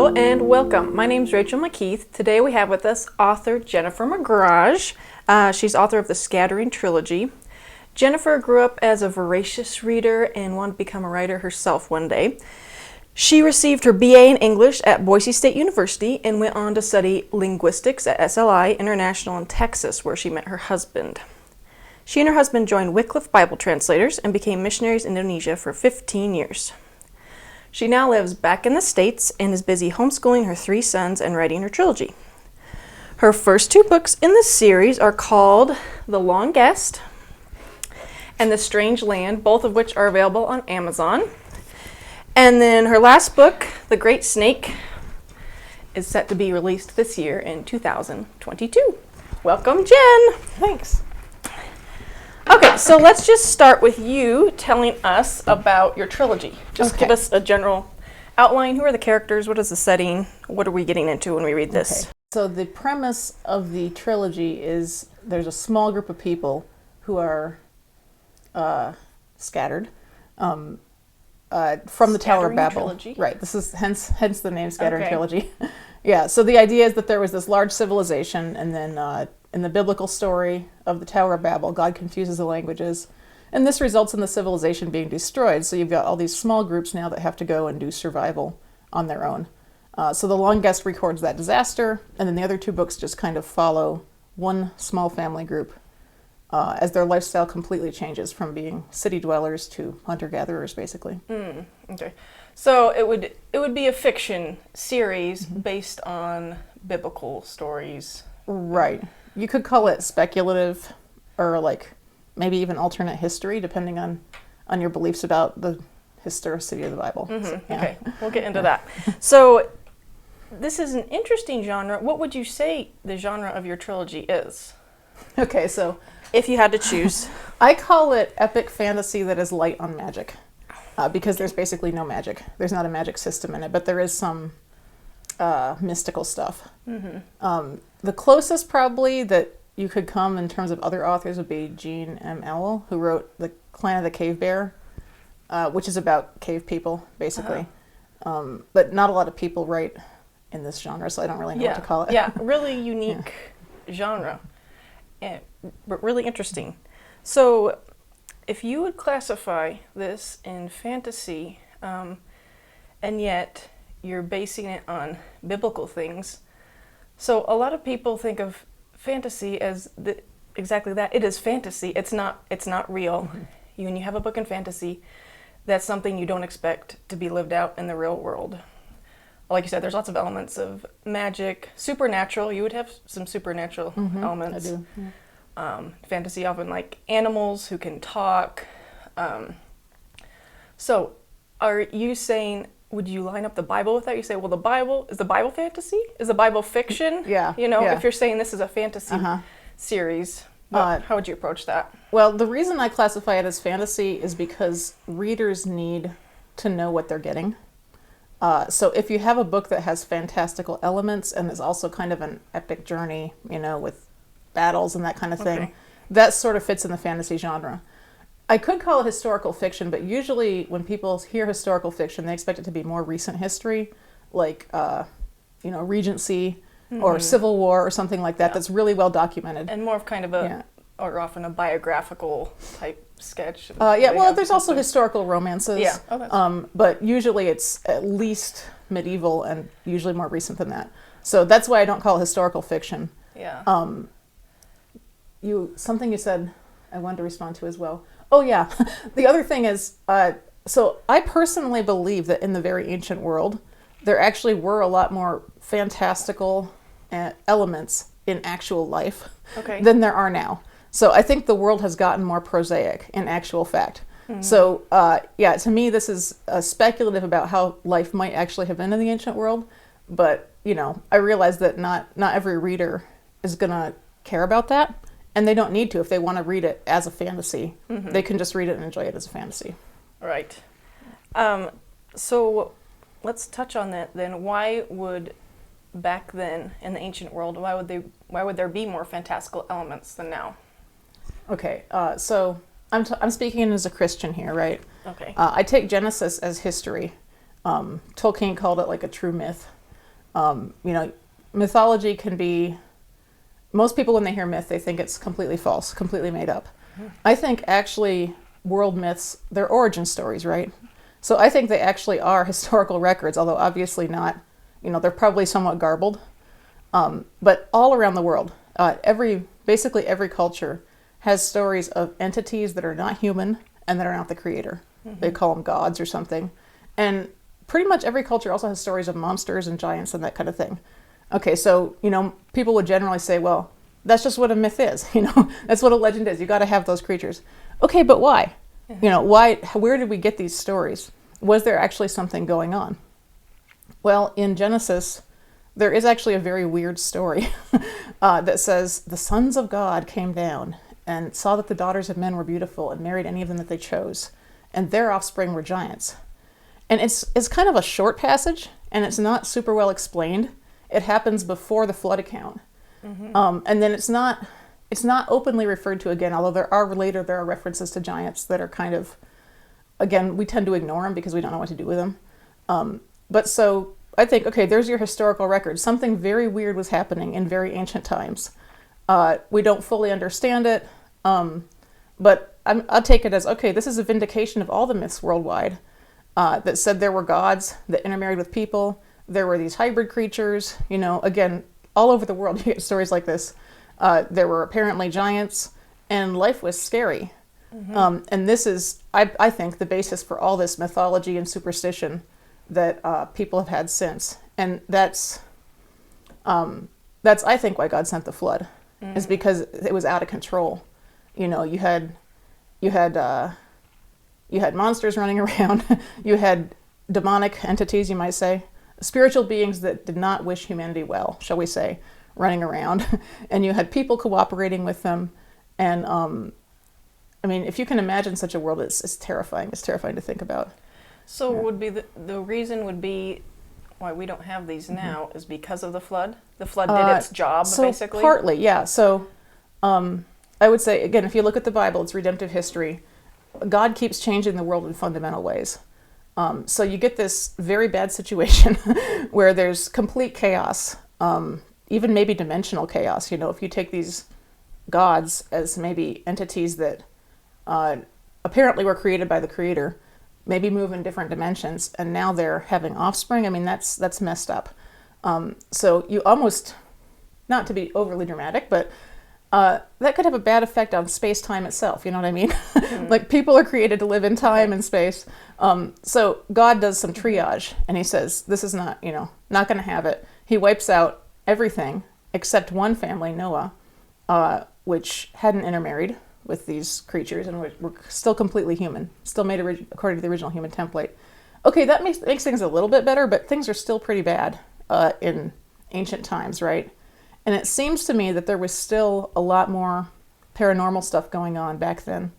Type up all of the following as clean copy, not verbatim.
Hello and welcome. My name is Rachel McKeith. Today we have with us author Jennifer Mugrage. She's author of the Scattering Trilogy. Jennifer grew up as a voracious reader and wanted to become a writer herself one day. She received her BA in English at Boise State University and went on to study linguistics at SLI International in Texas, where she met her husband. She and her husband joined Wycliffe Bible Translators and became missionaries in Indonesia for 15 years. She now lives back in the States and is busy homeschooling her 3 sons and writing her trilogy. Her first 2 books in the series are called The Long Guest and The Strange Land, both of which are available on Amazon. And then her last book, The Great Snake, is set to be released this year in 2022. Welcome, Jen. Thanks. Okay, so let's just start with you telling us about your trilogy. Just Okay. give us a general outline. Who are the characters? What is the setting? What are we getting into when we read this? Okay. So the premise of the trilogy is there's a small group of people who are scattered from the Tower of Scattering Babel. Trilogy? Right. This is hence the name Scattering Okay. Trilogy. Yeah. So the idea is that there was this large civilization, and then in the biblical story of the Tower of Babel, God confuses the languages, and this results in the civilization being destroyed. So you've got all these small groups now that have to go and do survival on their own. So The Long Guest records that disaster, and then the other 2 books just kind of follow one small family group as their lifestyle completely changes from being city dwellers to hunter-gatherers, basically. Okay. So it would be a fiction series based on biblical stories. Right. You could call it speculative, or like maybe even alternate history, depending on your beliefs about the historicity of the Bible. So, yeah. Okay, we'll get into that. So this is an interesting genre. What would you say the genre of your trilogy is, Okay, so if you had to choose? I call it epic fantasy that is light on magic, because there's basically no magic. There's not a magic system in it, but there is some mystical stuff. The closest probably that you could come in terms of other authors would be Jean M. Elwell, who wrote The Clan of the Cave Bear, which is about cave people, basically. But not a lot of people write in this genre, so I don't really know what to call it. Yeah, really unique genre, but really interesting. So if you would classify this in fantasy, and yet you're basing it on biblical things, so a lot of people think of fantasy as exactly that. It is fantasy. It's not real. When you have a book in fantasy, that's something you don't expect to be lived out in the real world. Like you said, there's lots of elements of magic, supernatural. You would have some supernatural elements. I do. Yeah. Fantasy often like animals who can talk. So are you saying, would you line up the Bible with that? You say, well, is the Bible fantasy? Is the Bible fiction? Yeah. If you're saying this is a fantasy series, how would you approach that? Well, the reason I classify it as fantasy is because readers need to know what they're getting. So if you have a book that has fantastical elements and is also kind of an epic journey, with battles and that kind of thing, that sort of fits in the fantasy genre. I could call it historical fiction, but usually when people hear historical fiction, they expect it to be more recent history, like, Regency or Civil War or something like that, that's really well documented. And more of kind of or often a biographical type sketch. There's also historical romances. Yeah. But usually it's at least medieval and usually more recent than that. So that's why I don't call it historical fiction. Yeah. Something you said I wanted to respond to as well. Oh yeah. The other thing is, so I personally believe that in the very ancient world, there actually were a lot more fantastical elements in actual life than there are now. So I think the world has gotten more prosaic in actual fact. So to me, this is speculative about how life might actually have been in the ancient world. But, I realize that not every reader is going to care about that. And they don't need to. If they want to read it as a fantasy, they can just read it and enjoy it as a fantasy. Right. So let's touch on that then. Why would back then in the ancient world, why would there be more fantastical elements than now? Okay, so I'm speaking as a Christian here, right? Okay. I take Genesis as history. Tolkien called it like a true myth. You know, mythology can be, most people when they hear myth, they think it's completely false, completely made up. I think actually world myths, they're origin stories, right? So I think they actually are historical records, although obviously not, you know, they're probably somewhat garbled. But all around the world, basically every culture has stories of entities that are not human and that are not the creator. They call them gods or something. And pretty much every culture also has stories of monsters and giants and that kind of thing. Okay, so, you know, people would generally say, well, that's just what a myth is, you know, that's what a legend is. You got to have those creatures. Okay, but why? You know, where did we get these stories? Was there actually something going on? Well, in Genesis, there is actually a very weird story that says the sons of God came down and saw that the daughters of men were beautiful and married any of them that they chose, and their offspring were giants. And it's kind of a short passage, and it's not super well explained. It happens before the flood account. And then it's not openly referred to again, although there are references to giants that are kind of, again, we tend to ignore them because we don't know what to do with them. But so I think, okay, there's your historical record. Something very weird was happening in very ancient times. We don't fully understand it, but I'll take it as, okay, this is a vindication of all the myths worldwide that said there were gods that intermarried with people. There were these hybrid creatures, you know, again, all over the world you get stories like this. There were apparently giants, and life was scary. And this is, I think, the basis for all this mythology and superstition that people have had since. And that's I think, why God sent the flood, is because it was out of control. You know, you had monsters running around. You had demonic entities, you might say, spiritual beings that did not wish humanity well, shall we say, running around. And you had people cooperating with them. And I mean, if you can imagine such a world, it's terrifying. It's terrifying to think about. So would be the reason would be why we don't have these now is because of the flood? The flood did its job, basically? Partly, yeah. So I would say, again, if you look at the Bible, it's redemptive history. God keeps changing the world in fundamental ways. So you get this very bad situation where there's complete chaos, even maybe dimensional chaos. You know, if you take these gods as maybe entities that apparently were created by the Creator, maybe move in different dimensions, and now they're having offspring. I mean, that's messed up. So you almost, not to be overly dramatic, but that could have a bad effect on space-time itself, you know what I mean? Like, people are created to live in time and space. So God does some triage, and he says, this is not going to have it. He wipes out everything except one family, Noah, which hadn't intermarried with these creatures and were still completely human, still made according to the original human template. Okay, that makes things a little bit better, but things are still pretty bad in ancient times, right? And it seems to me that there was still a lot more paranormal stuff going on back then,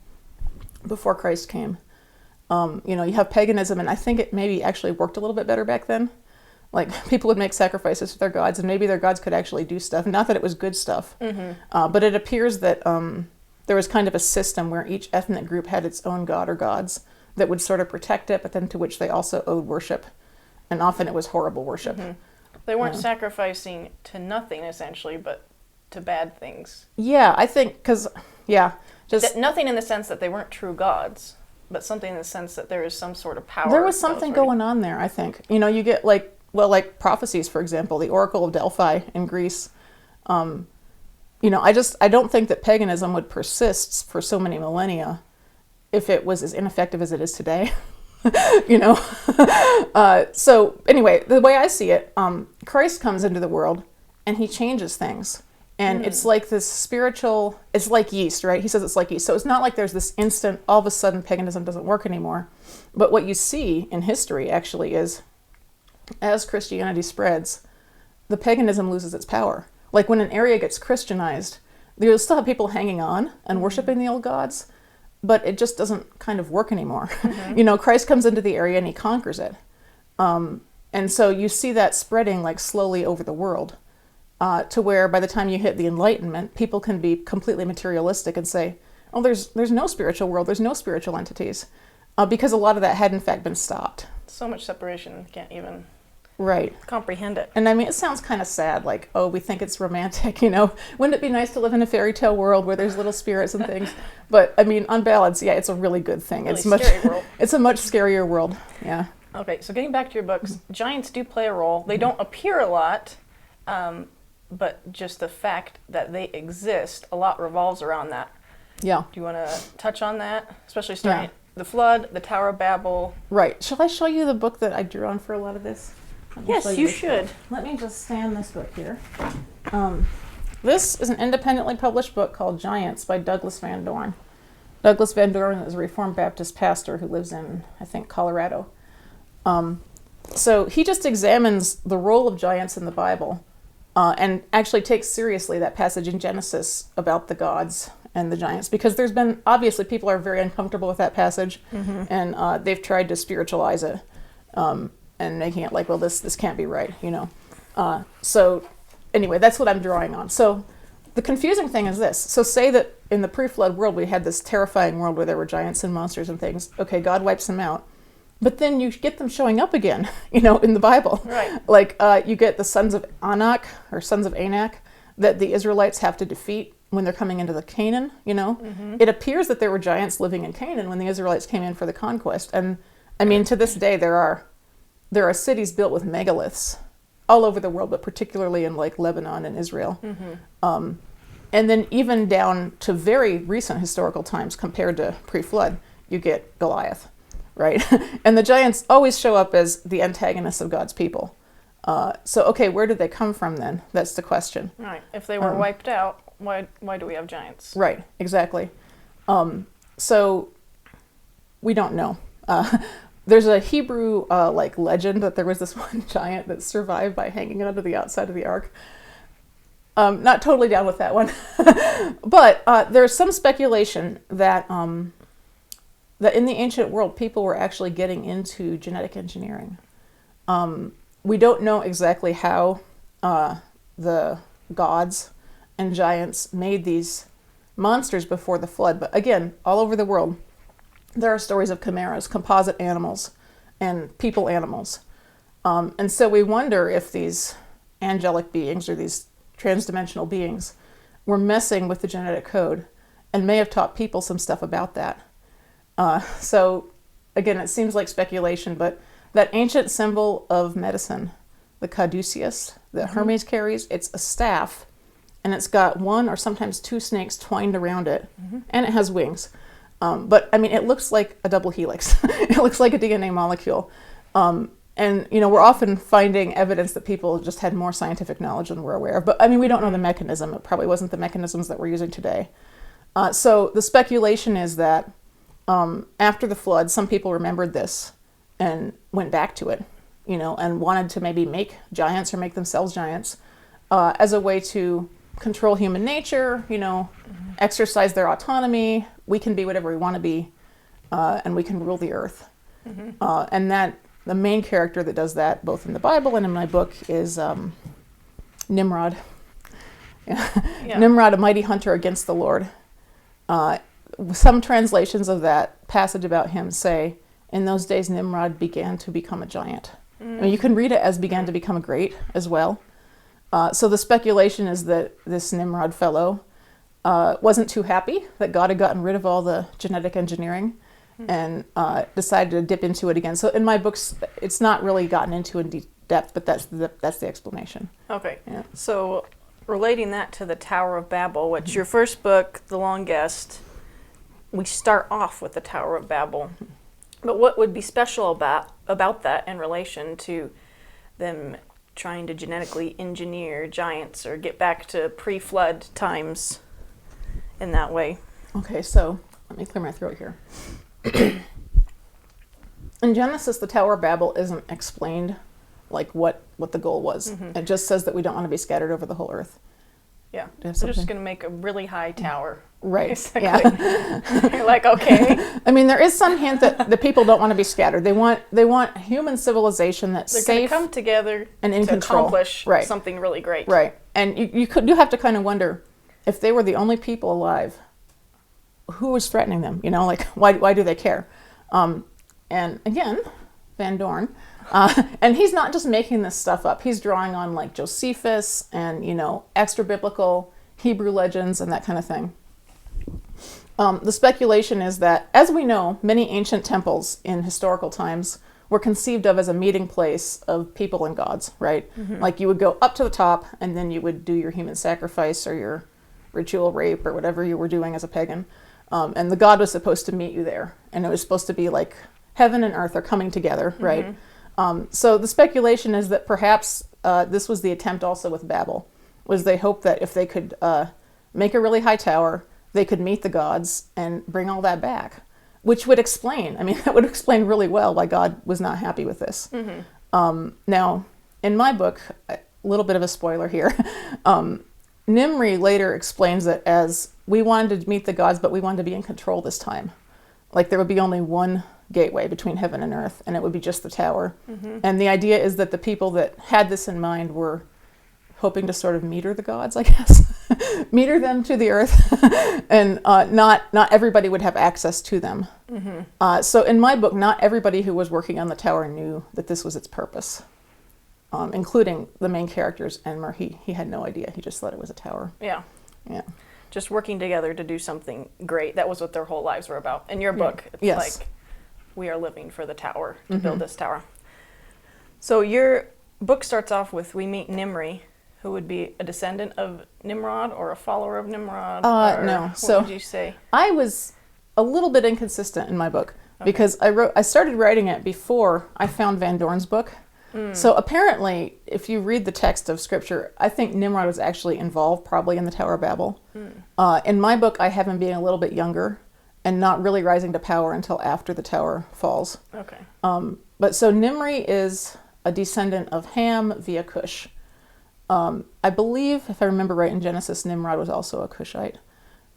before Christ came. You have paganism, and I think it maybe actually worked a little bit better back then. Like, people would make sacrifices to their gods, and maybe their gods could actually do stuff. Not that it was good stuff, but it appears that there was kind of a system where each ethnic group had its own god or gods that would sort of protect it, but then to which they also owed worship. And often it was horrible worship. They weren't sacrificing to nothing, essentially, but to bad things. Yeah, I think, just nothing in the sense that they weren't true gods, but something in the sense that there is some sort of power. There was something going on there, I think. You get like prophecies, for example, the Oracle of Delphi in Greece. I don't think that paganism would persist for so many millennia if it was as ineffective as it is today. So anyway, the way I see it, Christ comes into the world and he changes things. And it's like this spiritual, it's like yeast, right? He says it's like yeast. So it's not like there's this instant, all of a sudden paganism doesn't work anymore. But what you see in history actually is, as Christianity spreads, the paganism loses its power. Like, when an area gets Christianized, you'll still have people hanging on and worshiping the old gods, but it just doesn't kind of work anymore. Christ comes into the area and he conquers it. And so you see that spreading like slowly over the world, to where by the time you hit the Enlightenment, people can be completely materialistic and say, oh, there's no spiritual world, there's no spiritual entities, because a lot of that had in fact been stopped. So much separation, can't even Right. comprehend it. And I mean, it sounds kind of sad, like, oh, we think it's romantic, you know. Wouldn't it be nice to live in a fairy tale world where there's little spirits and things? But I mean, on balance, yeah, it's a really good thing. Really It's much, scary world. it's a much scarier world. Yeah. Okay, so getting back to your books, giants do play a role. They don't appear a lot, but just the fact that they exist, a lot revolves around that. Yeah. Do you want to touch on that? Especially starting at the flood, the Tower of Babel. Right. Shall I show you the book that I drew on for a lot of this? Yes, you should. Let me just stand this book here. This is an independently published book called Giants by Douglas Van Dorn. Douglas Van Dorn is a Reformed Baptist pastor who lives in, I think, Colorado. So he just examines the role of giants in the Bible and actually takes seriously that passage in Genesis about the gods and the giants, because there's been, obviously, people are very uncomfortable with that passage, and they've tried to spiritualize it and making it like, well, this can't be right, you know. So anyway, that's what I'm drawing on. So the confusing thing is this. So say that in the pre-flood world, we had this terrifying world where there were giants and monsters and things. Okay, God wipes them out. But then you get them showing up again, you know, in the Bible. Right. Like you get the sons of Anak or sons of Anak that the Israelites have to defeat when they're coming into the Canaan, you know. It appears that there were giants living in Canaan when the Israelites came in for the conquest. And I mean, to this day, there are cities built with megaliths all over the world, but particularly in like Lebanon and Israel. And then even down to very recent historical times compared to pre-flood, you get Goliath, right? And the giants always show up as the antagonists of God's people. So, okay, where did they come from then? That's the question. Right. If they were wiped out, why do we have giants? Right, exactly. So we don't know. There's a Hebrew like legend that there was this one giant that survived by hanging onto the outside of the ark. Not totally down with that one, but there's some speculation that that in the ancient world, people were actually getting into genetic engineering. We don't know exactly how the gods and giants made these monsters before the flood, but again, all over the world, there are stories of chimeras, composite animals, and people animals. And so we wonder if these angelic beings or these transdimensional beings were messing with the genetic code and may have taught people some stuff about that. So again, it seems like speculation, but that ancient symbol of medicine, the caduceus that Hermes carries, it's a staff, and it's got one or sometimes two snakes twined around it, and it has wings. But I mean, it looks like a double helix. It looks like a DNA molecule. And, you know, we're often finding evidence that people just had more scientific knowledge than we're aware of. But I mean, we don't know the mechanism. It probably wasn't the mechanisms that we're using today. So the speculation is that after the flood, some people remembered this and went back to it, you know, and wanted to maybe make giants or make themselves giants as a way to control human nature, you know, exercise their autonomy. We can be whatever we want to be, and we can rule the earth. And that the main character that does that, both in the Bible and in my book, is Nimrod. Nimrod, a mighty hunter against the Lord. Some translations of that passage about him say, in those days Nimrod began to become a giant. I mean, you can read it as began to become a great as well. So the speculation is that this Nimrod fellow wasn't too happy that God had gotten rid of all the genetic engineering and decided to dip into it again. So in my books, it's not really gotten into in depth, but that's the explanation. Okay. Yeah. So relating that to the Tower of Babel, which your first book, The Long Guest, we start off with the Tower of Babel. But what would be special about that in relation to them trying to genetically engineer giants or get back to pre-flood times in that way? Okay, so let me clear my throat here. In Genesis, the Tower of Babel isn't explained like what the goal was. It just says that we don't want to be scattered over the whole earth. Yeah, they're just going to make a really high tower. Right, basically. yeah. You're like, okay. I mean, there is some hint that the people don't want to be scattered. They want human civilization that's they're safe. They're going to come together and in to control. Accomplish something really great. Right, and you have to kind of wonder, if they were the only people alive, who was threatening them? You know, like, why do they care? And again, Van Dorn. And he's not just making this stuff up. He's drawing on like Josephus and, extra biblical Hebrew legends and that kind of thing. The speculation is that, as we know, many ancient temples in historical times were conceived of as a meeting place of people and gods, right? Mm-hmm. Like you would go up to the top and then you would do your human sacrifice or your ritual rape or whatever you were doing as a pagan. And the god was supposed to meet you there. And it was supposed to be like heaven and earth are coming together, right? Mm-hmm. So the speculation is that perhaps this was the attempt also with Babel, was they hoped that if they could make a really high tower, they could meet the gods and bring all that back, which would explain, that would explain really well why God was not happy with this. Mm-hmm. Now, in my book, a little bit of a spoiler here, Nimri later explains it as, we wanted to meet the gods, but we wanted to be in control this time. Like there would be only one gateway between heaven and earth, and it would be just the tower. Mm-hmm. And the idea is that the people that had this in mind were hoping to sort of meter the gods, I guess. Meter them to the earth, and not everybody would have access to them. Mm-hmm. So in my book, not everybody who was working on the tower knew that this was its purpose, including the main characters, Enmer. He had no idea. He just thought it was a tower. Yeah. Yeah. Just working together to do something great. That was what their whole lives were about. In your book, it's like, we are living for the tower, to mm-hmm. build this tower. So your book starts off with, we meet Nimri, who would be a descendant of Nimrod or a follower of Nimrod? No. What would you say? I was a little bit inconsistent in my book because I started writing it before I found Van Dorn's book. Mm. So apparently, if you read the text of scripture, I think Nimrod was actually involved probably in the Tower of Babel. Mm. In my book, I have him being a little bit younger and not really rising to power until after the tower falls. Okay. But so Nimri is a descendant of Ham via Cush. I believe, if I remember right, in Genesis, Nimrod was also a Cushite.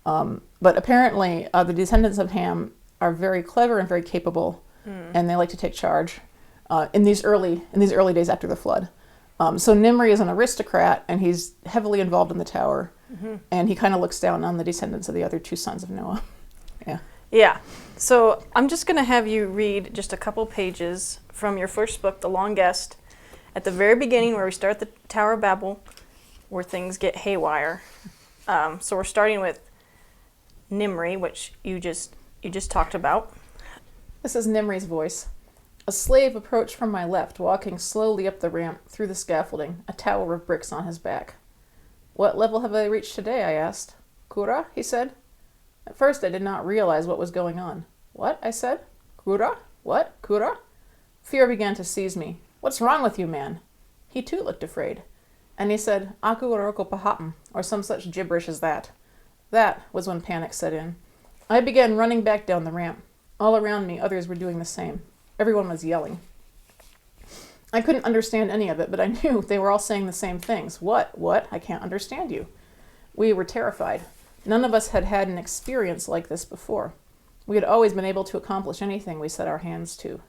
But apparently, the descendants of Ham are very clever and very capable, and they like to take charge in these early days after the flood. So Nimri is an aristocrat, and he's heavily involved in the tower, mm-hmm. and he kind of looks down on the descendants of the other two sons of Noah. Yeah. Yeah. So I'm just going to have you read just a couple pages from your first book, The Long Guest, at the very beginning where we start the Tower of Babel, where things get haywire. So we're starting with Nimri, which you just talked about. This is Nimri's voice. A slave approached from my left, walking slowly up the ramp through the scaffolding, a tower of bricks on his back. What level have I reached today? I asked. Kura, he said. At first I did not realize what was going on. What? I said. Kura? What? Kura? Fear began to seize me. What's wrong with you, man? He too looked afraid. And he said, Aku oroko pahapam, or some such gibberish as that. That was when panic set in. I began running back down the ramp. All around me, others were doing the same. Everyone was yelling. I couldn't understand any of it, but I knew they were all saying the same things. What? What? I can't understand you. We were terrified. None of us had had an experience like this before. We had always been able to accomplish anything we set our hands to.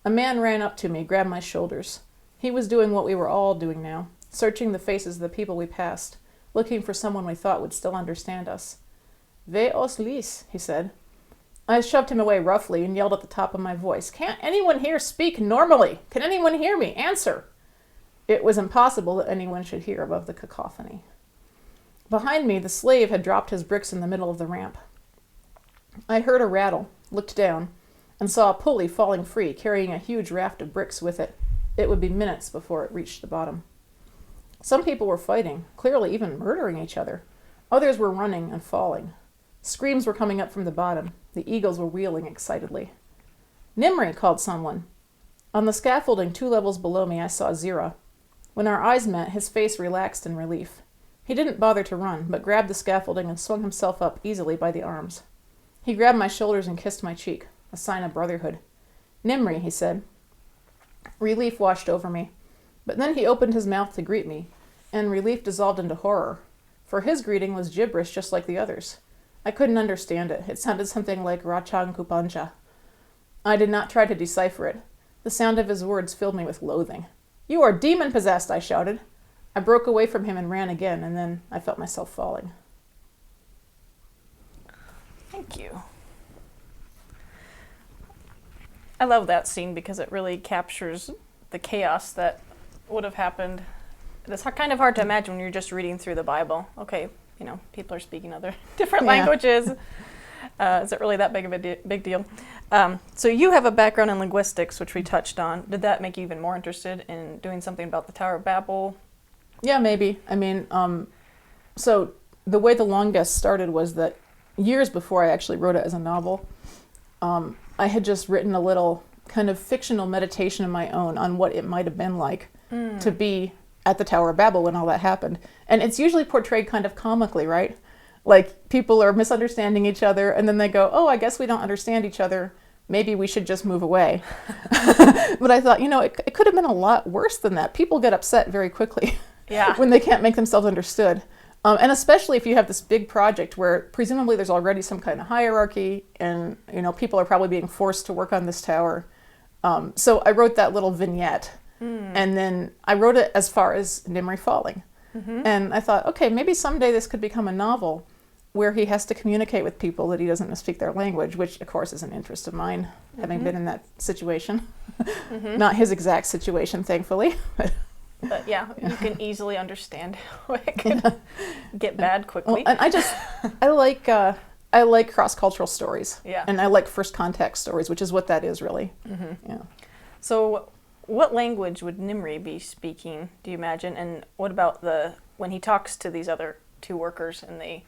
A man ran up to me, grabbed my shoulders. He was doing what we were all doing now, searching the faces of the people we passed, looking for someone we thought would still understand us. Ve os lis, he said. I shoved him away roughly and yelled at the top of my voice, Can't anyone here speak normally? Can anyone hear me? Answer! It was impossible that anyone should hear above the cacophony. Behind me, the slave had dropped his bricks in the middle of the ramp. I heard a rattle, looked down, and saw a pulley falling free, carrying a huge raft of bricks with it. It would be minutes before it reached the bottom. Some people were fighting, clearly even murdering each other. Others were running and falling. Screams were coming up from the bottom. The eagles were wheeling excitedly. Nimri, called someone. On the scaffolding 2 levels below me, I saw Zira. When our eyes met, his face relaxed in relief. He didn't bother to run, but grabbed the scaffolding and swung himself up easily by the arms. He grabbed my shoulders and kissed my cheek, a sign of brotherhood. Nimri, he said. Relief washed over me. But then he opened his mouth to greet me, and relief dissolved into horror, for his greeting was gibberish just like the others. I couldn't understand it. It sounded something like Rachang Kupanja. I did not try to decipher it. The sound of his words filled me with loathing. You are demon-possessed, I shouted. I broke away from him and ran again, and then I felt myself falling. Thank you. I love that scene because it really captures the chaos that would have happened. It's kind of hard to imagine when you're just reading through the Bible. Okay, people are speaking other different languages. Is it really that big of a big deal? So you have a background in linguistics, which we touched on. Did that make you even more interested in doing something about the Tower of Babel? Yeah, maybe. I mean, so the way The Long Guest started was that years before I actually wrote it as a novel, I had just written a little kind of fictional meditation of my own on what it might have been like to be at the Tower of Babel when all that happened. And it's usually portrayed kind of comically, right? Like people are misunderstanding each other and then they go, oh, I guess we don't understand each other. Maybe we should just move away. But I thought, it could have been a lot worse than that. People get upset very quickly when they can't make themselves understood. And especially if you have this big project where presumably there's already some kind of hierarchy and, people are probably being forced to work on this tower. So I wrote that little vignette and then I wrote it as far as Nimri falling. And I thought, okay, maybe someday this could become a novel where he has to communicate with people that he doesn't speak their language, which of course is an interest of mine, having been in that situation. Not his exact situation, thankfully. But yeah, you can easily understand how it can get bad quickly. Well, and I like cross-cultural stories. Yeah. And I like first contact stories, which is what that is really. Yeah. So what language would Nimri be speaking, do you imagine? And what about when he talks to these other two workers and they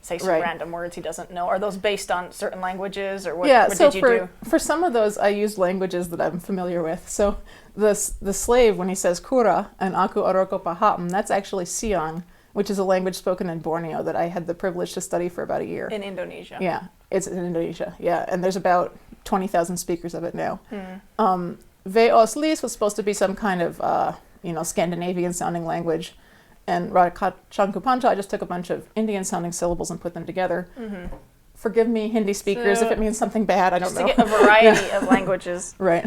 say some random words he doesn't know? Are those based on certain languages or what did you do? For some of those, I used languages that I'm familiar with. So the slave, when he says kura and aku aroko paham, that's actually Siang, which is a language spoken in Borneo that I had the privilege to study for about a year. In Indonesia. Yeah, it's in Indonesia. Yeah, and there's about 20,000 speakers of it now. Ve'os Lis was supposed to be some kind of, Scandinavian-sounding language. And Radhakachankupancha, I just took a bunch of Indian-sounding syllables and put them together. Forgive me, Hindi speakers, if it means something bad, I don't know. Just to get a variety of languages. Right.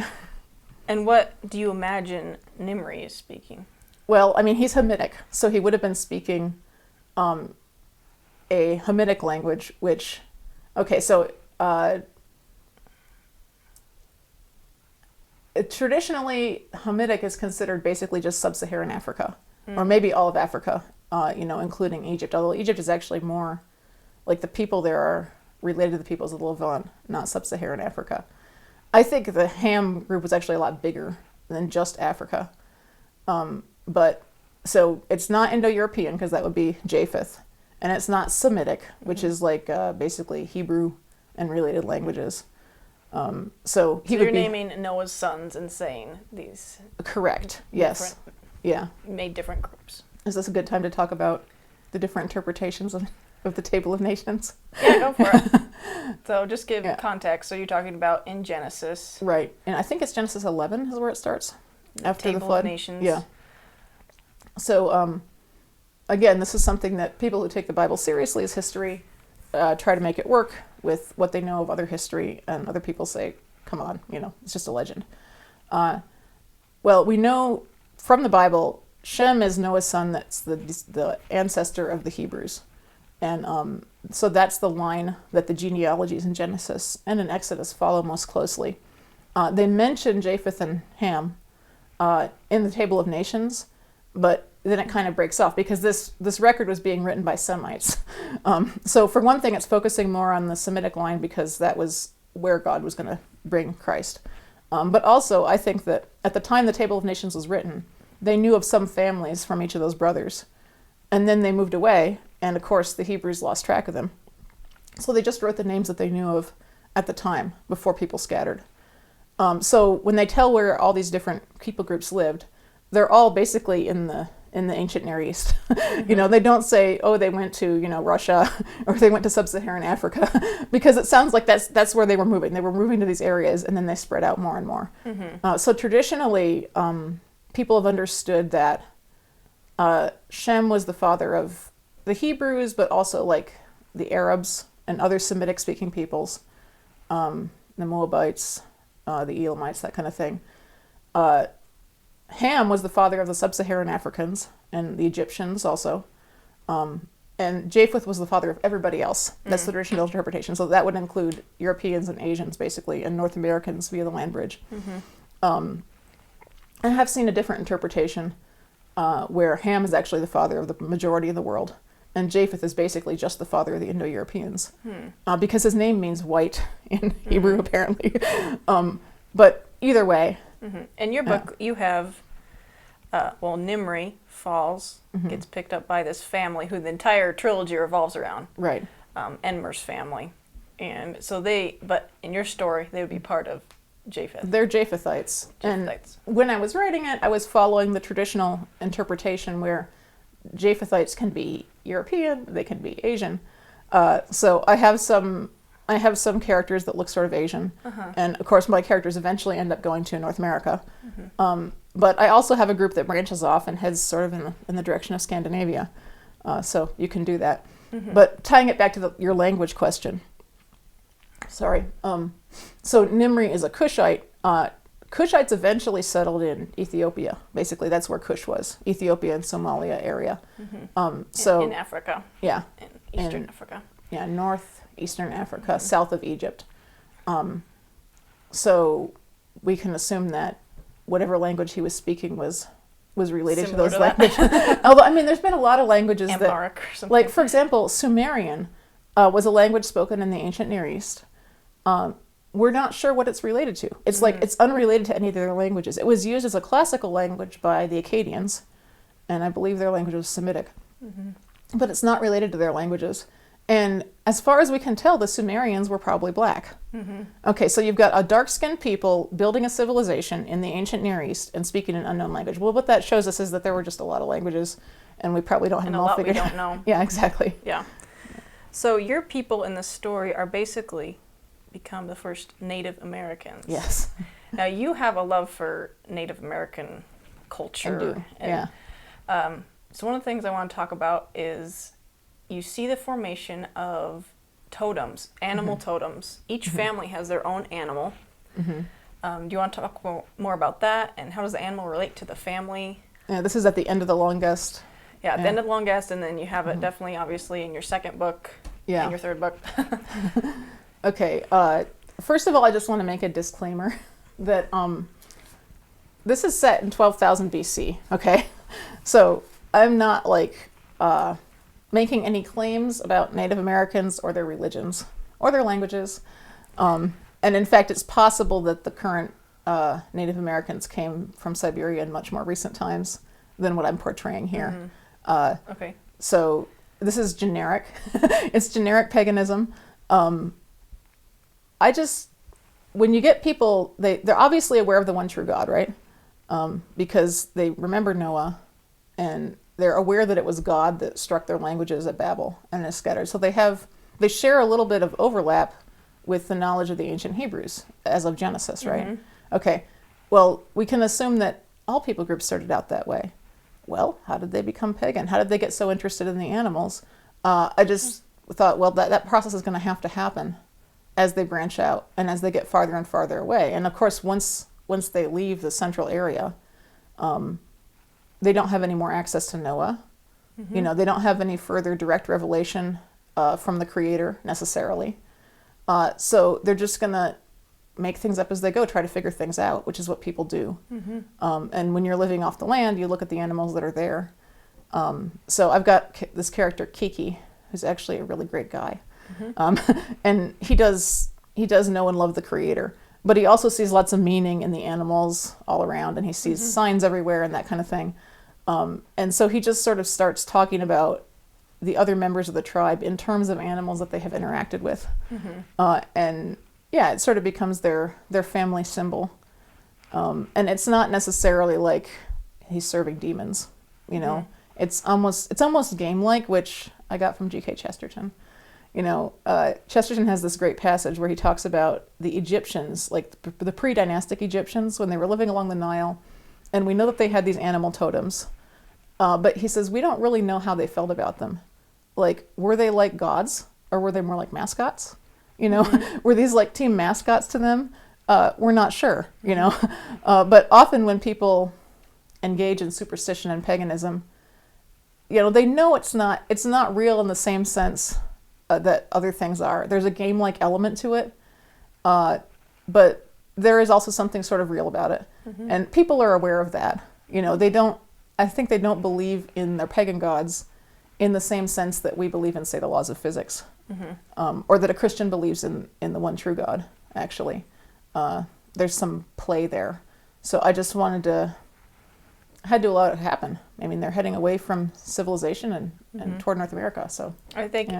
And what do you imagine Nimri is speaking? Well, I mean, he's Hamitic, so he would have been speaking a Hamitic language, which, traditionally, Hamitic is considered basically just sub-Saharan Africa, or maybe all of Africa, including Egypt, although Egypt is actually more, like the people there are related to the peoples of the Levant, not sub-Saharan Africa. I think the Ham group was actually a lot bigger than just Africa. So it's not Indo-European, because that would be Japheth, and it's not Semitic, which is like basically Hebrew and related languages. So you're naming Noah's sons and saying these. Correct. Yes. Yeah. Made different groups. Is this a good time to talk about the different interpretations of the Table of Nations? Yeah, go for it. So just give context. So you're talking about in Genesis. Right. And I think it's Genesis 11 is where it starts. After the flood. Table of Nations. Yeah. So, again, this is something that people who take the Bible seriously as history try to make it work with what they know of other history, and other people say, come on, it's just a legend. Well, we know from the Bible, Shem is Noah's son, that's the ancestor of the Hebrews. And so that's the line that the genealogies in Genesis and in Exodus follow most closely. They mention Japheth and Ham in the Table of Nations, but then it kind of breaks off because this record was being written by Semites. So for one thing, it's focusing more on the Semitic line because that was where God was going to bring Christ. But also, I think that at the time the Table of Nations was written, they knew of some families from each of those brothers. And then they moved away, and of course the Hebrews lost track of them. So they just wrote the names that they knew of at the time, before people scattered. So when they tell where all these different people groups lived, they're all basically in the ancient Near East. They don't say, oh, they went to, Russia, or they went to sub-Saharan Africa, because it sounds like that's where they were moving. They were moving to these areas, and then they spread out more and more. So traditionally, people have understood that Shem was the father of the Hebrews, but also like the Arabs and other Semitic-speaking peoples, the Moabites, the Elamites, that kind of thing. Ham was the father of the sub-Saharan Africans and the Egyptians also. And and Japheth was the father of everybody else. That's the traditional interpretation. So that would include Europeans and Asians, basically, and North Americans via the land bridge. I have seen a different interpretation where Ham is actually the father of the majority of the world, and Japheth is basically just the father of the Indo-Europeans, because his name means white in Hebrew, apparently. But either way. In your book, you have, Nimri falls, gets picked up by this family who the entire trilogy revolves around. Right. Enmer's family. And so but in your story, they would be part of Japheth. They're Japhethites. And when I was writing it, I was following the traditional interpretation where Japhethites can be European, they can be Asian. So I have some characters that look sort of Asian, and of course my characters eventually end up going to North America. But I also have a group that branches off and heads sort of in the direction of Scandinavia. So you can do that. But tying it back to your language question. Sorry. So Nimri is a Cushite. Cushites eventually settled in Ethiopia. Basically, that's where Cush was, Ethiopia and Somalia area. So in Africa. Yeah. In Eastern Africa. Yeah, northeastern Africa, south of Egypt. So we can assume that whatever language he was speaking was related Similar to those languages. Although, I mean, there's been a lot of languages Amharic or something. like, for example, Sumerian was a language spoken in the ancient Near East. We're not sure what it's related to. It's like, it's unrelated to any of their languages. It was used as a classical language by the Akkadians, and I believe their language was Semitic. But it's not related to their languages. And as far as we can tell, the Sumerians were probably black. Okay, so you've got a dark-skinned people building a civilization in the ancient Near East and speaking an unknown language. Well, what that shows us is that there were just a lot of languages, and we probably don't have them all figured out. And a lot we don't know. Yeah, exactly. Yeah. So your people in the story are basically become the first Native Americans. Yes. Now you have a love for Native American culture. I do, yeah. So one of the things I want to talk about is you see the formation of totems, animal totems. Each family has their own animal. Do you want to talk more about that, and how does the animal relate to the family? Yeah, this is at the end of the longest. Yeah, at the end of the longest, and then you have it definitely, obviously, in your second book, and your third book. Okay, first of all, I just want to make a disclaimer that this is set in 12,000 BC, okay? So I'm not like making any claims about Native Americans or their religions or their languages. And in fact, it's possible that the current Native Americans came from Siberia in much more recent times than what I'm portraying here. Okay. So this is generic. It's generic paganism. When you get people, they're obviously aware of the one true God, right? Because they remember Noah, and they're aware that it was God that struck their languages at Babel and is scattered. So they share a little bit of overlap with the knowledge of the ancient Hebrews as of Genesis, right? Okay, well, we can assume that all people groups started out that way. Well, how did they become pagan? How did they get so interested in the animals? I just thought, well, that process is going to have to happen as they branch out and as they get farther and farther away. And of course, once they leave the central area, they don't have any more access to Noah. You know, they don't have any further direct revelation from the Creator necessarily. So they're just going to make things up as they go, try to figure things out, which is what people do. And when you're living off the land, you look at the animals that are there. So I've got this character, Kiki, who's actually a really great guy. And he does know and love the Creator, but he also sees lots of meaning in the animals all around, and he sees signs everywhere and that kind of thing. And so he just sort of starts talking about the other members of the tribe in terms of animals that they have interacted with. And yeah, it sort of becomes their family symbol. And it's not necessarily like he's serving demons, you know. It's almost game-like, which I got from G.K. Chesterton. You know, Chesterton has this great passage where he talks about the Egyptians, like the pre-dynastic Egyptians, when they were living along the Nile, and we know that they had these animal totems. But he says, we don't really know how they felt about them. Like, were they like gods, or were they more like mascots? You know, were these like team mascots to them? We're not sure, you know. But often when people engage in superstition and paganism, they know it's not real in the same sense that other things are. There's a game-like element to it, but there is also something sort of real about it. And people are aware of that. I think they don't believe in their pagan gods in the same sense that we believe in, say, the laws of physics, or that a Christian believes in the one true God, actually. There's some play there. So I just had to allow it to happen. I mean, they're heading away from civilization and toward North America. So I think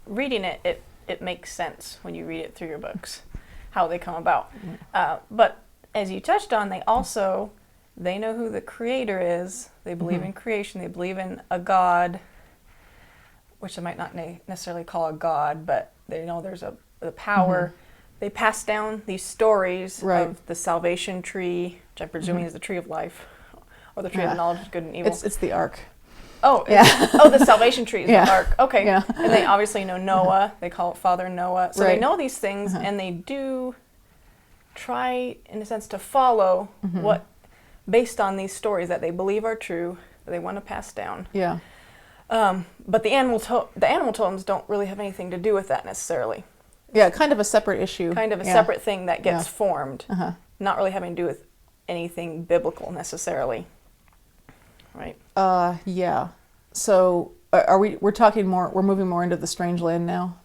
reading it makes sense when you read it through your books, how they come about. But as you touched on, they know who the creator is. They believe in creation. They believe in a God, which I might not necessarily call a God, but they know there's a power. They pass down these stories of the salvation tree, which I'm presuming is the tree of life, or the tree of knowledge of good and evil. It's the ark. Oh, the salvation tree is the ark. Okay. Yeah. And they obviously know Noah. They call it Father Noah. So they know these things, and they do try, in a sense, to follow what, based on these stories that they believe are true, that they want to pass down. Yeah. But the animal totems don't really have anything to do with that necessarily. Yeah, kind of a separate issue. Kind of a separate thing that gets formed, not really having to do with anything biblical necessarily. Right. Yeah. So we're moving more into the strange land now?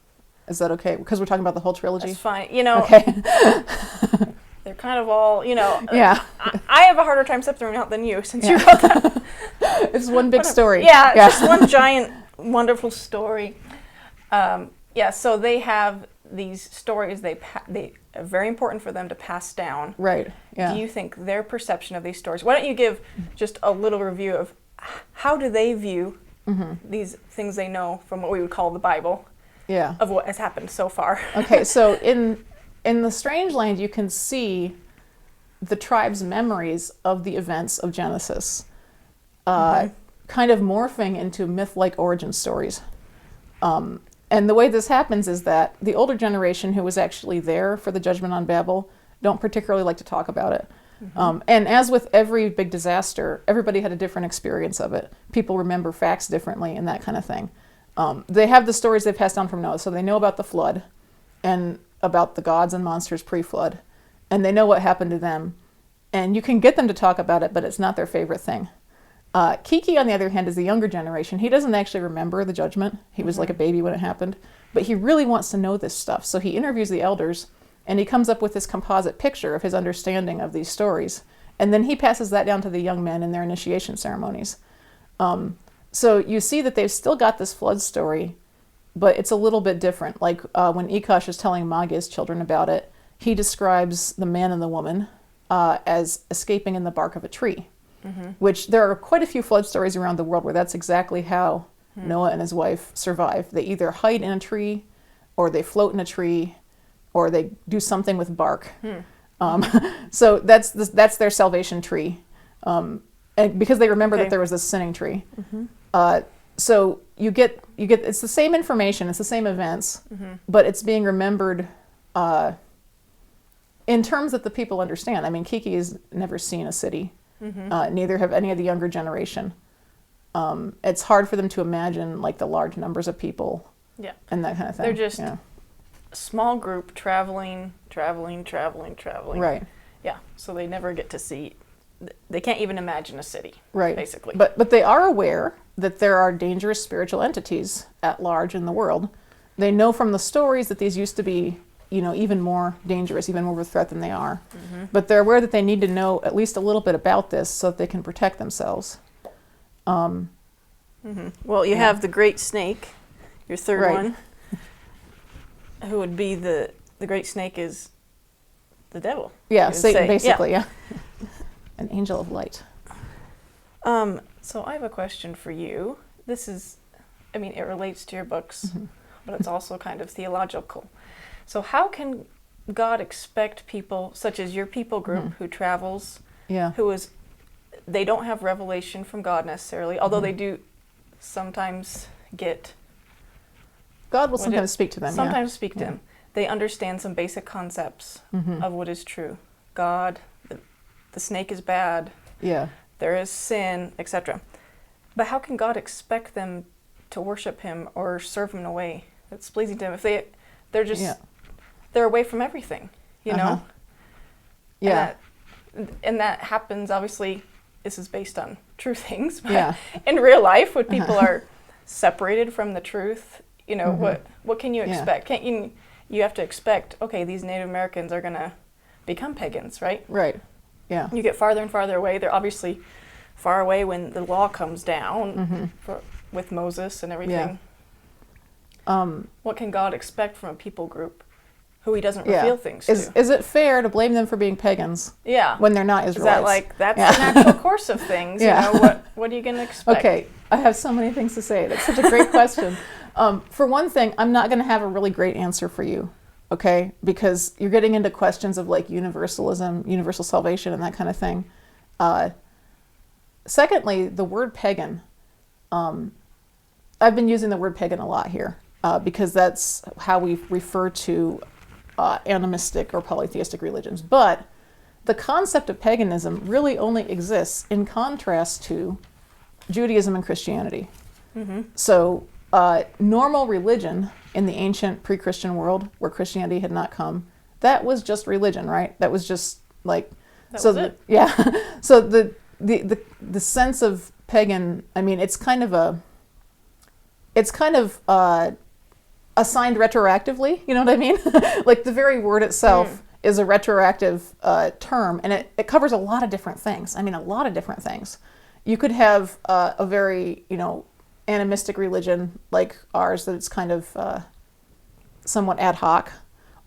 Is that okay? Because we're talking about the whole trilogy? That's fine. Okay. They're kind of all, I have a harder time separating out than you, since you wrote that. It's one big story. Yeah, just one giant, wonderful story. So they have these stories they are very important for them to pass down. Right. Yeah. Do you think their perception of these stories? Why don't you give just a little review of how do they view these things they know from what we would call the Bible? Yeah. Of what has happened so far. Okay, so in the strange land, you can see the tribe's memories of the events of Genesis, kind of morphing into myth-like origin stories. And the way this happens is that the older generation who was actually there for the judgment on Babel don't particularly like to talk about it. And as with every big disaster, everybody had a different experience of it. People remember facts differently and that kind of thing. They have the stories they passed down from Noah, so they know about the flood and about the gods and monsters pre-flood, and they know what happened to them. And you can get them to talk about it, but it's not their favorite thing. Kiki, on the other hand, is the younger generation. He doesn't actually remember the judgment. He was like a baby when it happened. But he really wants to know this stuff. So he interviews the elders, and he comes up with this composite picture of his understanding of these stories. And then he passes that down to the young men in their initiation ceremonies. So you see that they've still got this flood story, but it's a little bit different. Like when Ekash is telling Maga's children about it, he describes the man and the woman as escaping in the bark of a tree. Which there are quite a few flood stories around the world where that's exactly how Noah and his wife survive. They either hide in a tree, or they float in a tree, or they do something with bark. So that's their salvation tree, and because they remember that there was this sinning tree. So you get it's the same information, it's the same events, but it's being remembered in terms that the people understand. I mean, Kiki has never seen a city. Neither have any of the younger generation. It's hard for them to imagine like the large numbers of people and that kind of thing. They're just a small group traveling. Right. Yeah, so they never get to see, they can't even imagine a city, basically. But they are aware that there are dangerous spiritual entities at large in the world. They know from the stories that these used to be even more dangerous, even more of a threat than they are. But they're aware that they need to know at least a little bit about this so that they can protect themselves. Well, you have the great snake, your third one, who would be the great snake is the devil. Yeah, Satan, basically, an angel of light. So I have a question for you. This is, it relates to your books, but it's also kind of theological. So how can God expect people, such as your people group, who travels, they don't have revelation from God necessarily, although they do sometimes get... God will sometimes speak to them. Sometimes speak to them. They understand some basic concepts of what is true. God, the snake is bad, there is sin, etc. But how can God expect them to worship him or serve him in a way that's pleasing to him if they're just they're away from everything, you know? Yeah. And that happens, obviously, this is based on true things, but in real life, when people are separated from the truth, you know, what can you expect? Can't you have to expect, okay, these Native Americans are going to become pagans, right? Right. Yeah. You get farther and farther away. They're obviously far away when the law comes down with Moses and everything. What can God expect from a people group who he doesn't reveal things to? Is it fair to blame them for being pagans? Yeah. When they're not Israelites? Is that like, that's the natural course of things? You know, what are you going to expect? Okay, I have so many things to say. That's such a great question. For one thing, I'm not going to have a really great answer for you, okay? Because you're getting into questions of like universalism, universal salvation, and that kind of thing. Secondly, the word pagan. I've been using the word pagan a lot here because that's how we refer to animistic or polytheistic religions. But the concept of paganism really only exists in contrast to Judaism and Christianity. So normal religion in the ancient pre-Christian world where Christianity had not come, that was just religion, right? That was just like... So the sense of pagan, I mean, it's kind of assigned retroactively, you know what I mean? Like the very word itself is a retroactive term, and it covers a lot of different things. I mean, a lot of different things. You could have a very, you know, animistic religion like ours that it's kind of somewhat ad hoc.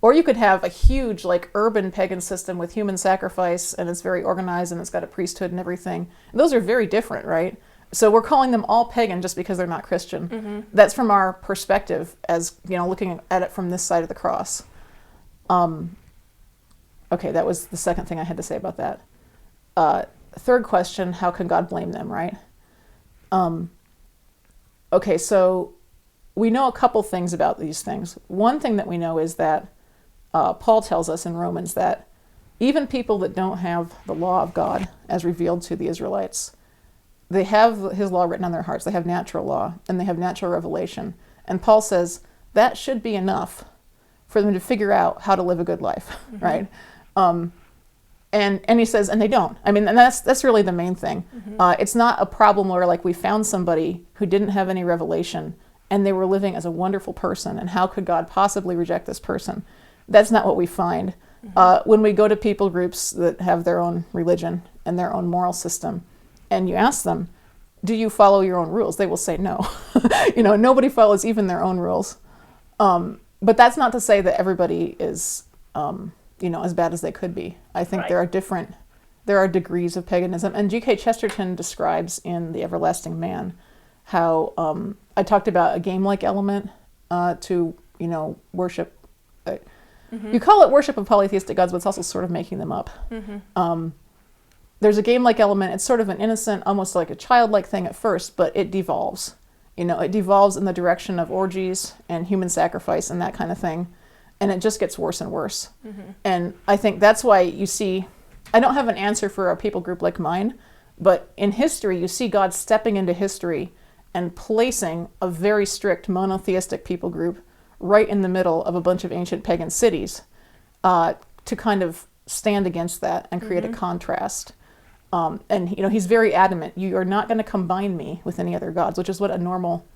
Or you could have a huge, like, urban pagan system with human sacrifice, and it's very organized, and it's got a priesthood and everything. And those are very different, right? So we're calling them all pagan just because they're not Christian. That's from our perspective as, you know, looking at it from this side of the cross. Okay, that was the second thing I had to say about that. Third question, how can God blame them, right? Okay, so we know a couple things about these things. One thing that we know is that Paul tells us in Romans that even people that don't have the law of God as revealed to the Israelites, they have his law written on their hearts. They have natural law, and they have natural revelation. And Paul says that should be enough for them to figure out how to live a good life, right? And he says, and they don't. I mean, and that's really the main thing. It's not a problem where, like, we found somebody who didn't have any revelation, and they were living as a wonderful person, and how could God possibly reject this person? That's not what we find. When we go to people groups that have their own religion and their own moral system, and you ask them, do you follow your own rules? They will say no. You know, nobody follows even their own rules. But that's not to say that everybody is, you know, as bad as they could be. I think there are degrees of paganism. And G.K. Chesterton describes in The Everlasting Man how I talked about a game-like element to, you know, worship. You call it worship of polytheistic gods, but it's also sort of making them up. There's a game-like element. It's sort of an innocent, almost like a childlike thing at first, but it devolves. You know, it devolves in the direction of orgies and human sacrifice and that kind of thing. And it just gets worse and worse. And I think that's why you see, I don't have an answer for a people group like mine, but in history, you see God stepping into history and placing a very strict monotheistic people group right in the middle of a bunch of ancient pagan cities to kind of stand against that and create a contrast. And, you know, he's very adamant, you are not going to combine me with any other gods, which is what a normal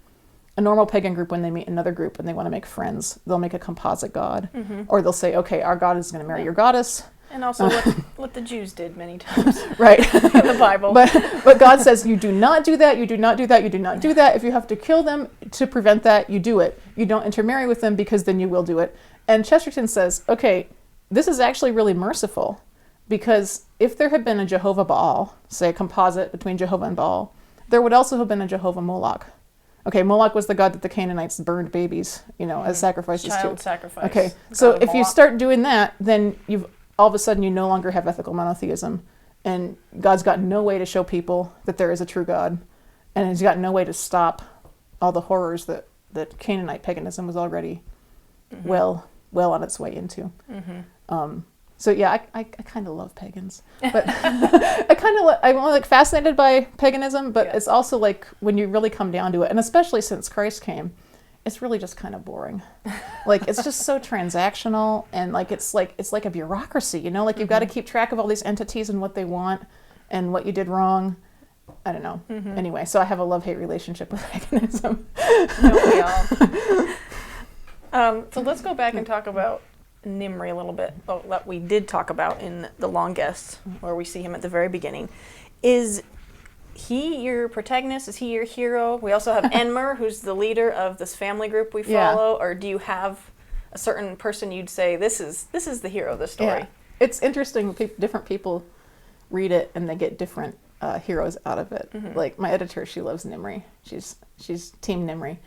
pagan group, when they meet another group and they want to make friends, they'll make a composite god. Or they'll say, okay, our god is going to marry your goddess. And also what the Jews did many times. Right. In the Bible. But God says, you do not do that, you do not do that, you do not do that. If you have to kill them to prevent that, you do it. You don't intermarry with them because then you will do it. And Chesterton says, okay, this is actually really merciful, because if there had been a Jehovah Baal, say a composite between Jehovah and Baal, there would also have been a Jehovah Moloch. Okay, Moloch was the god that the Canaanites burned babies, you know, as sacrifices to. Child sacrifice. Okay, so if you start doing that, then all of a sudden you no longer have ethical monotheism, and God's got no way to show people that there is a true God, and he's got no way to stop all the horrors that Canaanite paganism was already well on its way into. So yeah, I kind of love pagans, but I'm like fascinated by paganism, but it's also like when you really come down to it, and especially since Christ came, it's really just kind of boring. Like it's just so transactional, and like it's like a bureaucracy, you know, like you've got to keep track of all these entities and what they want and what you did wrong. I don't know. Anyway, so I have a love-hate relationship with paganism. Don't we all? So let's go back and talk about Nimri a little bit, that we did talk about in The Long Guest, where we see him at the very beginning. Is he your protagonist? Is he your hero? We also have Enmer, who's the leader of this family group we follow. Or do you have a certain person you'd say this is the hero of the story? Yeah. It's interesting. Different people read it and they get different heroes out of it. Like my editor, she loves Nimri. She's Team Nimri.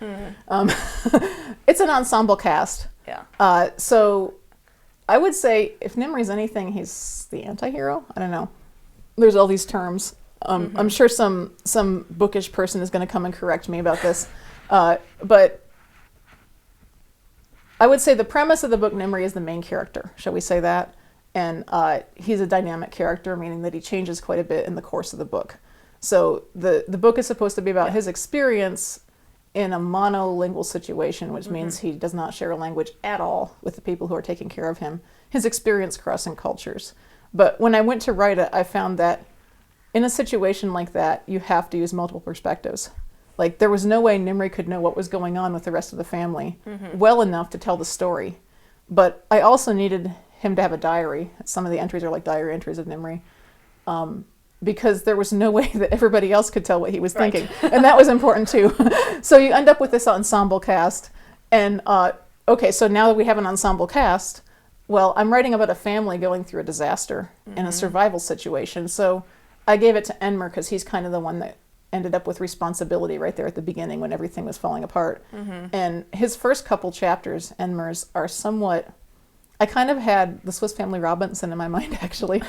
It's an ensemble cast. Yeah. So I would say if Nimri's anything, he's the anti-hero. I don't know. There's all these terms. I'm sure some bookish person is going to come and correct me about this. But I would say the premise of the book, Nimri, is the main character. Shall we say that? And he's a dynamic character, meaning that he changes quite a bit in the course of the book. So the book is supposed to be about his experience in a monolingual situation, which means he does not share a language at all with the people who are taking care of him. His experience crossing cultures. But when I went to write it, I found that in a situation like that, you have to use multiple perspectives. Like there was no way Nimri could know what was going on with the rest of the family well enough to tell the story. But I also needed him to have a diary. Some of the entries are like diary entries of Nimri. Because there was no way that everybody else could tell what he was thinking. And that was important too. So you end up with this ensemble cast. And okay, so now that we have an ensemble cast, well, I'm writing about a family going through a disaster in a survival situation. So I gave it to Enmer because he's kind of the one that ended up with responsibility right there at the beginning when everything was falling apart. And his first couple chapters, Enmer's, are somewhat... I kind of had the Swiss Family Robinson in my mind, actually.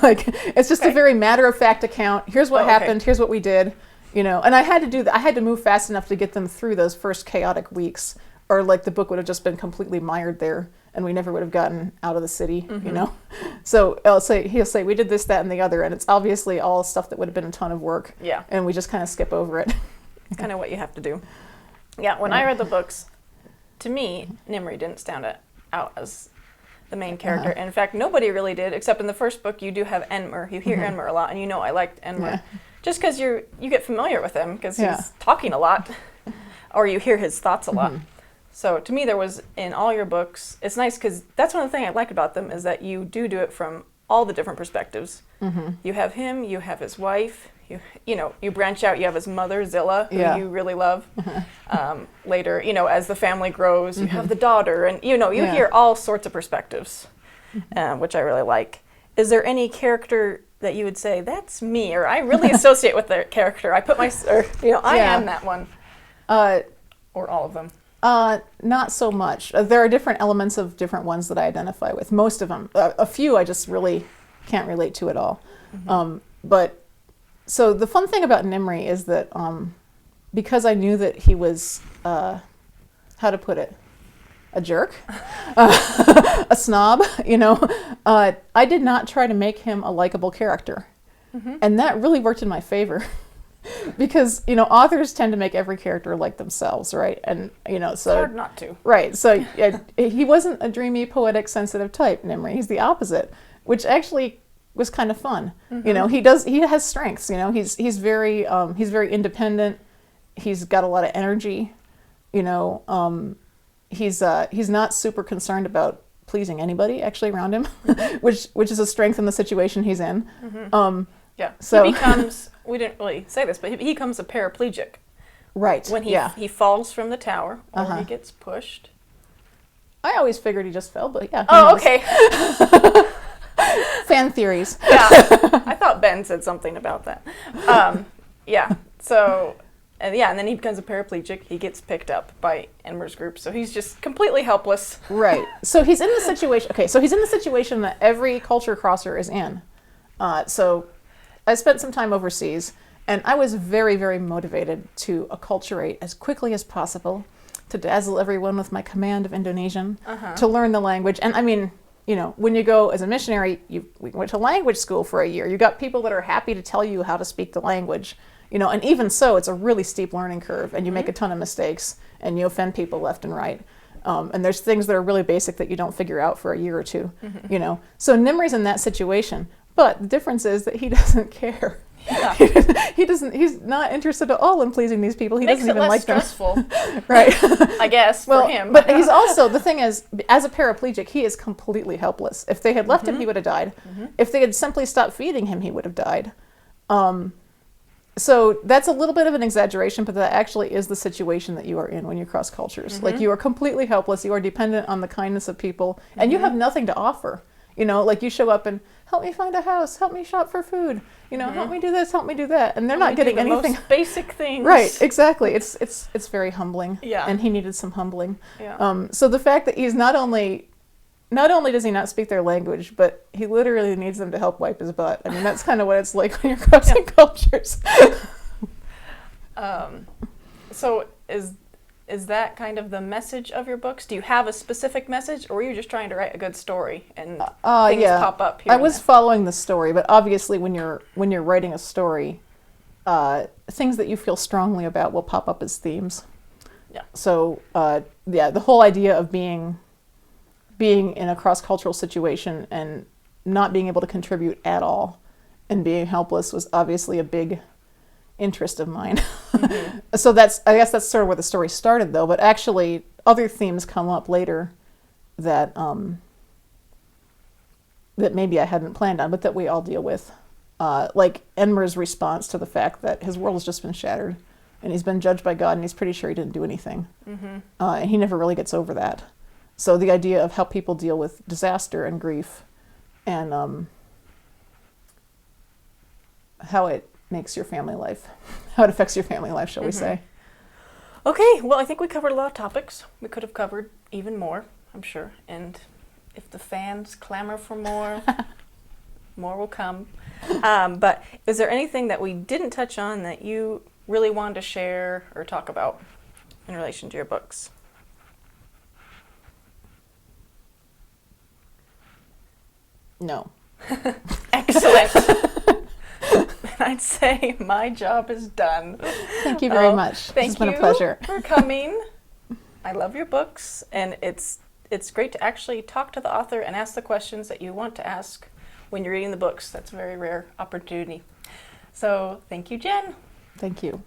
Like, it's just a very matter-of-fact account. Here's what happened. Here's what we did. You know, and I had to do that. I had to move fast enough to get them through those first chaotic weeks, or like the book would have just been completely mired there, and we never would have gotten out of the city. You know, so he'll say we did this, that, and the other, and it's obviously all stuff that would have been a ton of work. Yeah, and we just kind of skip over it. It's kind of what you have to do. Yeah, when I read the books, to me, Nimri didn't stand out as the main character. And in fact, nobody really did, except in the first book you do have Enmer. You hear Enmer a lot, and you know I liked Enmer. Just because you get familiar with him, because he's talking a lot, or you hear his thoughts a lot. So to me, there was, in all your books, it's nice because that's one of the things I like about them, is that you do it from all the different perspectives. You have him, you have his wife, you branch out, you have his mother, Zilla, who you really love. Later, as the family grows, you have the daughter, and you hear all sorts of perspectives, which I really like. Is there any character that you would say, that's me, or I really associate with their character? I put I am that one. Or all of them? Not so much. There are different elements of different ones that I identify with. Most of them. A few I just really can't relate to at all. But so the fun thing about Nimri is that because I knew that he was, how to put it, a jerk, a snob, I did not try to make him a likable character. And that really worked in my favor. Because authors tend to make every character like themselves, right? And so it's hard not to. Right. So he wasn't a dreamy, poetic, sensitive type, Nimri. He's the opposite, which actually was kind of fun. He has strengths. He's very independent. He's got a lot of energy. He's not super concerned about pleasing anybody actually around him, which is a strength in the situation he's in. Yeah. So he becomes, we didn't really say this, but he becomes a paraplegic. Right. When he falls from the tower, or he gets pushed. I always figured he just fell, but yeah. Oh, okay. Fan theories. Yeah. I thought Ben said something about that. Yeah. So, and then he becomes a paraplegic. He gets picked up by Enmer's group, so he's just completely helpless. Right. So he's in the situation. Okay. So he's in the situation that every culture crosser is in. So I spent some time overseas, and I was very, very motivated to acculturate as quickly as possible, to dazzle everyone with my command of Indonesian, to learn the language. And I mean, you know, when you go as a missionary, we went to language school for a year. You got people that are happy to tell you how to speak the language, you know, and even so, it's a really steep learning curve, and you make a ton of mistakes, and you offend people left and right. And there's things that are really basic that you don't figure out for a year or two, you know. So Nimri's in that situation, but the difference is that he doesn't care. Yeah. He's not interested at all in pleasing these people. He Makes doesn't even like them. stressful, Right. I guess, Well, for him. but he's also, the thing is, as a paraplegic, he is completely helpless. If they had left him, he would have died. If they had simply stopped feeding him, he would have died. So that's a little bit of an exaggeration, but that actually is the situation that you are in when you cross cultures. Like, you are completely helpless. You are dependent on the kindness of people, and you have nothing to offer. You know, like, you show up and help me find a house, help me shop for food, you know, help me do this, help me do that, and they're not getting the anything. most basic things. Right, exactly. It's very humbling. Yeah. And he needed some humbling. Yeah. So the fact that he's not only does he not speak their language, but he literally needs them to help wipe his butt. I mean, that's kind of what it's like when you're crossing cultures. So is that kind of the message of your books? Do you have a specific message, or were you just trying to write a good story and things pop up here? I was following the story, but obviously when you're writing a story, things that you feel strongly about will pop up as themes. Yeah. So the whole idea of being in a cross-cultural situation and not being able to contribute at all and being helpless was obviously a big interest of mine. So I guess that's sort of where the story started, though, but actually other themes come up later that that maybe I hadn't planned on, but that we all deal with. Like Enmer's response to the fact that his world has just been shattered and he's been judged by God and he's pretty sure he didn't do anything. And he never really gets over that. So the idea of how people deal with disaster and grief and how it makes your family life, how it affects your family life, shall we say. Okay, well, I think we covered a lot of topics. We could have covered even more, I'm sure. And if the fans clamor for more, more will come. But is there anything that we didn't touch on that you really wanted to share or talk about in relation to your books? No. Excellent. I'd say my job is done. Thank you very much. Thank It's been a pleasure. for coming. I love your books, and it's great to actually talk to the author and ask the questions that you want to ask when you're reading the books. That's a very rare opportunity. So thank you, Jen. Thank you.